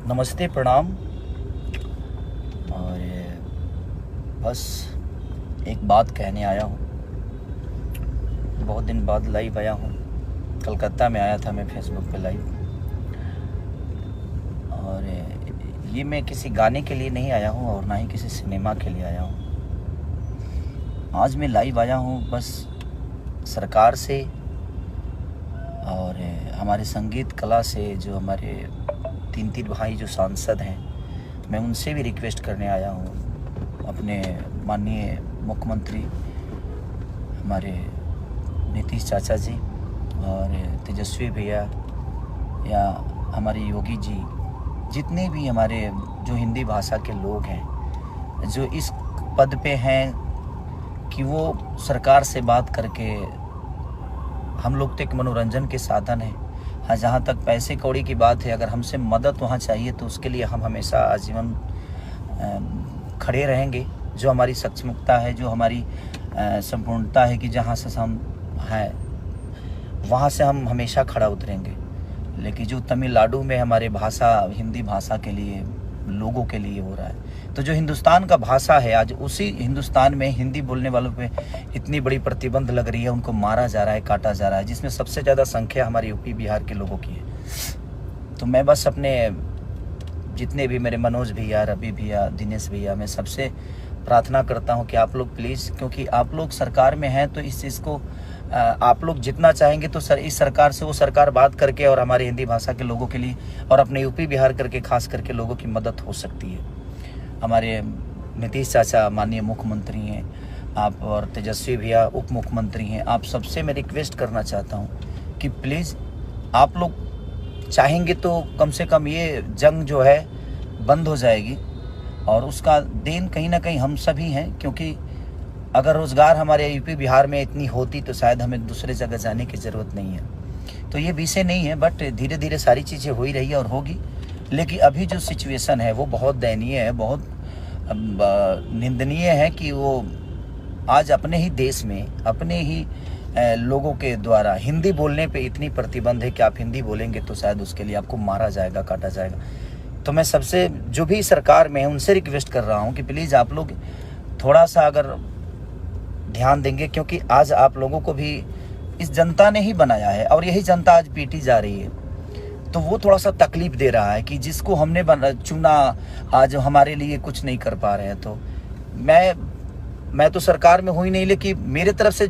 नमस्ते, प्रणाम। और बस एक बात कहने आया हूँ। बहुत दिन बाद लाइव आया हूँ। कलकत्ता में आया था मैं फेसबुक पे लाइव। और ये मैं किसी गाने के लिए नहीं आया हूँ और ना ही किसी सिनेमा के लिए आया हूँ। आज मैं लाइव आया हूँ बस सरकार से और हमारे संगीत कला से, जो हमारे तीन भाई जो सांसद हैं, मैं उनसे भी रिक्वेस्ट करने आया हूँ। अपने माननीय मुख्यमंत्री हमारे नीतीश चाचा जी और तेजस्वी भैया या हमारे योगी जी, जितने भी हमारे जो हिंदी भाषा के लोग हैं, जो इस पद पे हैं कि वो सरकार से बात करके, हम लोग तो एक मनोरंजन के साधन है। हाँ, जहाँ तक पैसे कौड़ी की बात है, अगर हमसे मदद वहाँ चाहिए तो उसके लिए हम हमेशा आजीवन खड़े रहेंगे। जो हमारी सक्षमता है, जो हमारी संपूर्णता है कि जहाँ से हम हैं वहाँ से हम हमेशा खड़ा उतरेंगे। लेकिन जो तमिलनाडु में हमारे भाषा, हिंदी भाषा के लिए, लोगों के लिए हो रहा है, तो जो हिंदुस्तान का भाषा है, आज उसी हिंदुस्तान में हिंदी बोलने वालों पे इतनी बड़ी प्रतिबंध लग रही है, उनको मारा जा रहा है, काटा जा रहा है, जिसमें सबसे ज़्यादा संख्या हमारे यूपी बिहार के लोगों की है। तो मैं बस अपने जितने भी मेरे मनोज भैया, रवि भैया, दिनेश भैया, मैं सबसे प्रार्थना करता हूँ कि आप लोग प्लीज़, क्योंकि आप लोग सरकार में हैं, तो इस चीज़ को आप लोग जितना चाहेंगे तो इस सरकार से वो सरकार बात करके और हमारे हिंदी भाषा के लोगों के लिए और अपने यूपी बिहार करके खास करके लोगों की मदद हो सकती है। हमारे नीतीश चाचा माननीय मुख्यमंत्री हैं, आप और तेजस्वी भैया उप मुख्यमंत्री हैं, आप सबसे मैं रिक्वेस्ट करना चाहता हूं कि प्लीज़ आप लोग चाहेंगे तो कम से कम ये जंग जो है बंद हो जाएगी। और उसका देन कहीं ना कहीं हम सभी हैं, क्योंकि अगर रोज़गार हमारे यूपी बिहार में इतनी होती तो शायद हमें दूसरे जगह जाने की ज़रूरत नहीं है। तो ये विषय नहीं है, बट धीरे धीरे सारी चीज़ें हो ही रही है और होगी। लेकिन अभी जो सिचुएशन है वो बहुत दयनीय है, बहुत निंदनीय है कि वो आज अपने ही देश में, अपने ही लोगों के द्वारा हिंदी बोलने पे इतनी प्रतिबंध है कि आप हिंदी बोलेंगे तो शायद उसके लिए आपको मारा जाएगा, काटा जाएगा। तो मैं सबसे, जो भी सरकार में है, उनसे रिक्वेस्ट कर रहा हूँ कि प्लीज़ आप लोग थोड़ा सा अगर ध्यान देंगे, क्योंकि आज आप लोगों को भी इस जनता ने ही बनाया है और यही जनता आज पीटी जा रही है। तो वो थोड़ा सा तकलीफ दे रहा है कि जिसको हमने चुना आज हमारे लिए कुछ नहीं कर पा रहे हैं। तो मैं तो सरकार में हूँ ही नहीं, लेकिन मेरे तरफ से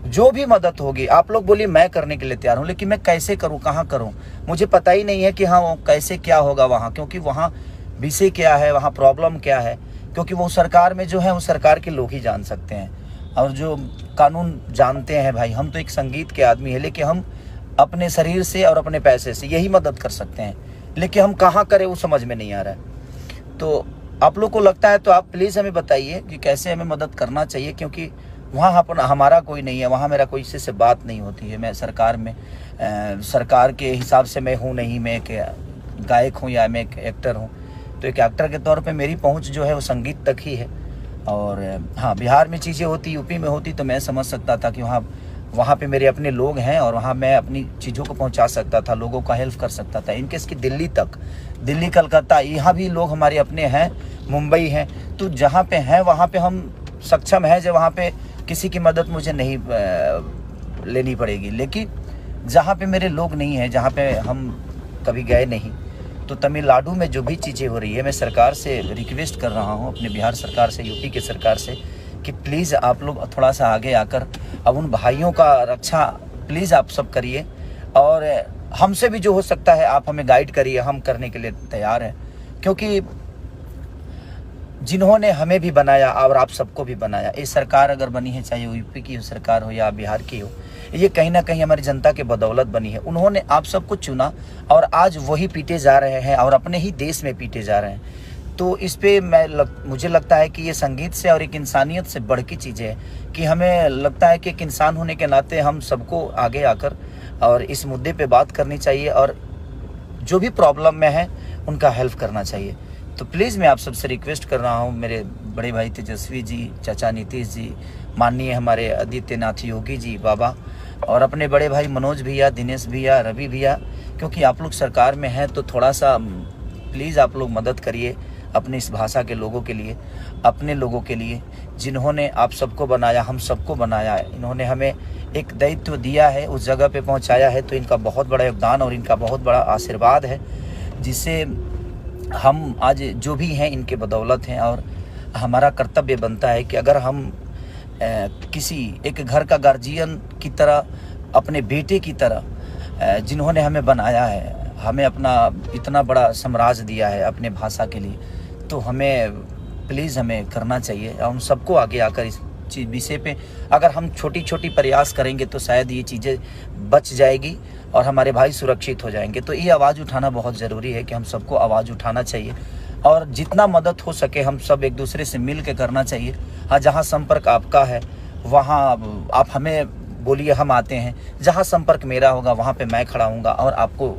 जो भी मदद होगी, आप लोग बोलिए, मैं करने के लिए तैयार हूँ। लेकिन मैं कैसे करूँ, कहाँ करूँ, मुझे पता ही नहीं है कि हाँ कैसे क्या होगा वहाँ, क्योंकि वहाँ विषय क्या है, वहाँ प्रॉब्लम क्या है, क्योंकि वो सरकार में जो है वो सरकार के लोग ही जान सकते हैं और जो कानून जानते हैं। भाई, हम तो एक संगीत के आदमी है, लेकिन हम अपने शरीर से और अपने पैसे से यही मदद कर सकते हैं, लेकिन हम कहाँ करें वो समझ में नहीं आ रहा है। तो आप लोग को लगता है तो आप प्लीज़ हमें बताइए कि कैसे हमें मदद करना चाहिए, क्योंकि वहाँ हमारा कोई नहीं है, वहाँ मेरा कोई किसी से बात नहीं होती है। मैं सरकार में सरकार के हिसाब से मैं हूँ नहीं, मैं एक गायक हूँ या मैं एक एक्टर हूँ। तो एक एक्टर के तौर पर मेरी पहुँच जो है वो संगीत तक ही है। और हाँ, बिहार में चीज़ें होती, यूपी में होती तो मैं समझ सकता था कि वहाँ पे मेरे अपने लोग हैं और वहाँ मैं अपनी चीज़ों को पहुँचा सकता था, लोगों का हेल्प कर सकता था। इनकेस की दिल्ली तक, दिल्ली, कलकत्ता, यहाँ भी लोग हमारे अपने हैं, मुंबई हैं, तो जहाँ पे हैं वहाँ पे हम सक्षम हैं, जो वहाँ पे किसी की मदद मुझे नहीं लेनी पड़ेगी। लेकिन जहाँ पे मेरे लोग नहीं हैं, जहाँ पे हम कभी गए नहीं, तो तमिलनाडु में जो भी चीज़ें हो रही है, मैं सरकार से रिक्वेस्ट कर रहा हूँ, अपने बिहार सरकार से, यूपी के सरकार से, कि प्लीज़ आप लोग थोड़ा सा आगे आकर अब उन भाइयों का रक्षा प्लीज़ आप सब करिए। और हमसे भी जो हो सकता है आप हमें गाइड करिए, हम करने के लिए तैयार हैं, क्योंकि जिन्होंने हमें भी बनाया और आप सबको भी बनाया, ये सरकार अगर बनी है, चाहे यूपी की सरकार हो या बिहार की हो, ये कहीं ना कहीं हमारी जनता के बदौलत बनी है। उन्होंने आप सबको चुना और आज वही पीटे जा रहे हैं और अपने ही देश में पीटे जा रहे हैं। तो इस पे मुझे लगता है कि ये संगीत से और एक इंसानियत से बढ़ की चीज़ें है कि हमें लगता है कि एक इंसान होने के नाते हम सबको आगे आकर और इस मुद्दे पे बात करनी चाहिए और जो भी प्रॉब्लम में है उनका हेल्प करना चाहिए। तो प्लीज़ मैं आप सबसे रिक्वेस्ट कर रहा हूँ, मेरे बड़े भाई तेजस्वी जी, चाचा नीतीश जी, माननीय हमारे आदित्यनाथ योगी जी बाबा, और अपने बड़े भाई मनोज भैया, दिनेश भैया, रवि भैया, क्योंकि आप लोग सरकार में हैं तो थोड़ा सा प्लीज़ आप लोग मदद करिए अपने इस भाषा के लोगों के लिए, अपने लोगों के लिए जिन्होंने आप सबको बनाया, हम सबको बनाया है। इन्होंने हमें एक दायित्व दिया है, उस जगह पे पहुंचाया है, तो इनका बहुत बड़ा योगदान और इनका बहुत बड़ा आशीर्वाद है, जिससे हम आज जो भी हैं इनके बदौलत हैं। और हमारा कर्तव्य बनता है कि अगर हम किसी एक घर का गार्जियन की तरह, अपने बेटे की तरह जिन्होंने हमें बनाया है, हमें अपना इतना बड़ा साम्राज्य दिया है अपने भाषा के लिए, तो हमें प्लीज़ हमें करना चाहिए। और हम सबको आगे आकर इस चीज़ विषय पे अगर हम छोटी छोटी प्रयास करेंगे तो शायद ये चीज़ें बच जाएगी और हमारे भाई सुरक्षित हो जाएंगे। तो ये आवाज़ उठाना बहुत ज़रूरी है कि हम सबको आवाज़ उठाना चाहिए और जितना मदद हो सके हम सब एक दूसरे से मिल के करना चाहिए। हाँ, जहाँ संपर्क आपका है वहाँ आप हमें बोलिए, हम आते हैं। जहाँ संपर्क मेरा होगा वहाँ पे मैं खड़ा हूँगा और आपको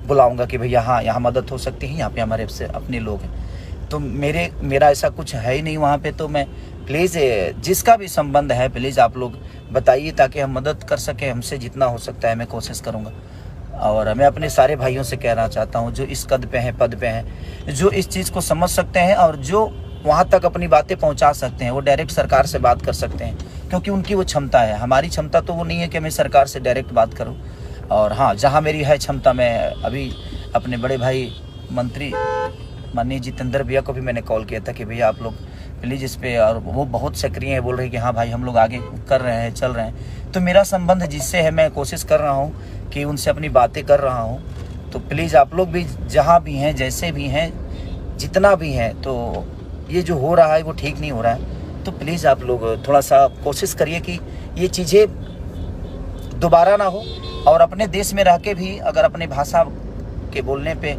बुलाऊंगा कि भैया हाँ यहाँ मदद हो सकती है, यहाँ पे हमारे से अपने लोग हैं। तो मेरा ऐसा कुछ है ही नहीं वहाँ पे। तो मैं प्लीज़ जिसका भी संबंध है प्लीज़ आप लोग बताइए ताकि हम मदद कर सकें। हमसे जितना हो सकता है मैं कोशिश करूँगा। और मैं अपने सारे भाइयों से कहना चाहता हूँ जो इस कद पे हैं, पद पे हैं, जो इस चीज़ को समझ सकते हैं और जो वहाँ तक अपनी बातें पहुँचा सकते हैं, वो डायरेक्ट सरकार से बात कर सकते हैं, क्योंकि उनकी वो क्षमता है। हमारी क्षमता तो वो नहीं है कि मैं सरकार से डायरेक्ट बात करूँ। और हाँ, जहाँ मेरी है क्षमता, मैं अभी अपने बड़े भाई मंत्री माननीय जितेंद्र भैया को भी मैंने कॉल किया था कि भैया आप लोग प्लीज़ इस पे, और वो बहुत सक्रिय है, बोल रहे हैं कि हाँ भाई हम लोग आगे कर रहे हैं, चल रहे हैं। तो मेरा संबंध जिससे है मैं कोशिश कर रहा हूँ कि उनसे अपनी बातें कर रहा हूँ। तो प्लीज़ आप लोग भी जहाँ भी हैं, जैसे भी हैं, जितना भी हैं, तो ये जो हो रहा है वो ठीक नहीं हो रहा है। तो प्लीज़ आप लोग थोड़ा सा कोशिश करिए कि ये चीज़ें दोबारा ना हो। और अपने देश में रह के भी अगर अपने भाषा के बोलने पे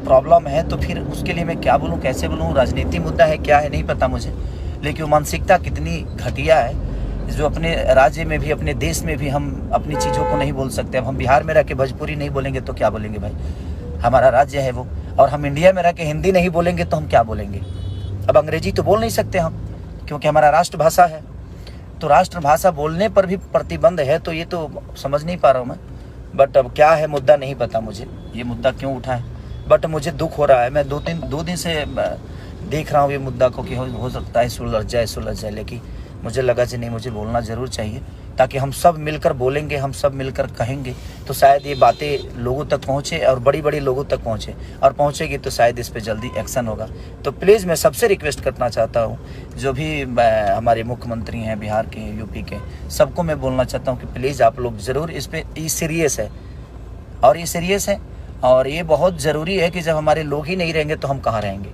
प्रॉब्लम है तो फिर उसके लिए मैं क्या बोलूँ, कैसे बोलूँ, राजनीति मुद्दा है क्या है नहीं पता मुझे, लेकिन मानसिकता कितनी घटिया है जो अपने राज्य में भी, अपने देश में भी हम अपनी चीज़ों को नहीं बोल सकते। अब हम बिहार में रह के भोजपुरी नहीं बोलेंगे तो क्या बोलेंगे भाई, हमारा राज्य है वो। और हम इंडिया में रह के हिंदी नहीं बोलेंगे तो हम क्या बोलेंगे। अब अंग्रेजी तो बोल नहीं सकते हम, क्योंकि हमारा राष्ट्रभाषा है। तो राष्ट्रभाषा बोलने पर भी प्रतिबंध है, तो ये तो समझ नहीं पा रहा हूँ मैं। बट अब क्या है मुद्दा नहीं पता मुझे, ये मुद्दा क्यों उठा है, बट मुझे दुख हो रहा है। मैं दो दिन से देख रहा हूँ ये मुद्दा को कि हो सकता है सुलझ जाए, लेकिन मुझे लगा कि नहीं, मुझे बोलना ज़रूर चाहिए, ताकि हम सब मिलकर बोलेंगे, हम सब मिलकर कहेंगे तो शायद ये बातें लोगों तक पहुँचे और बड़ी लोगों तक पहुँचे, और पहुँचेगी तो शायद इस पर जल्दी एक्शन होगा। तो प्लीज़ मैं सबसे रिक्वेस्ट करना चाहता हूँ, जो भी हमारे मुख्यमंत्री हैं बिहार के, यूपी के, सबको मैं बोलना चाहता हूँ कि प्लीज़ आप लोग ज़रूर इस पर, ये सीरियस है और ये सीरियस है और ये बहुत ज़रूरी है कि जब हमारे लोग ही नहीं रहेंगे तो हम कहाँ रहेंगे।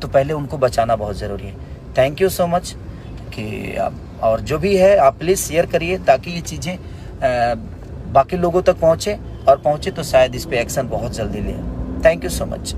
तो पहले उनको बचाना बहुत ज़रूरी है। थैंक यू सो मच कि आप, और जो भी है आप प्लीज़ शेयर करिए ताकि ये चीज़ें बाकी लोगों तक पहुँचे, और पहुँचे तो शायद इस पे एक्शन बहुत जल्दी ले। Thank you so much.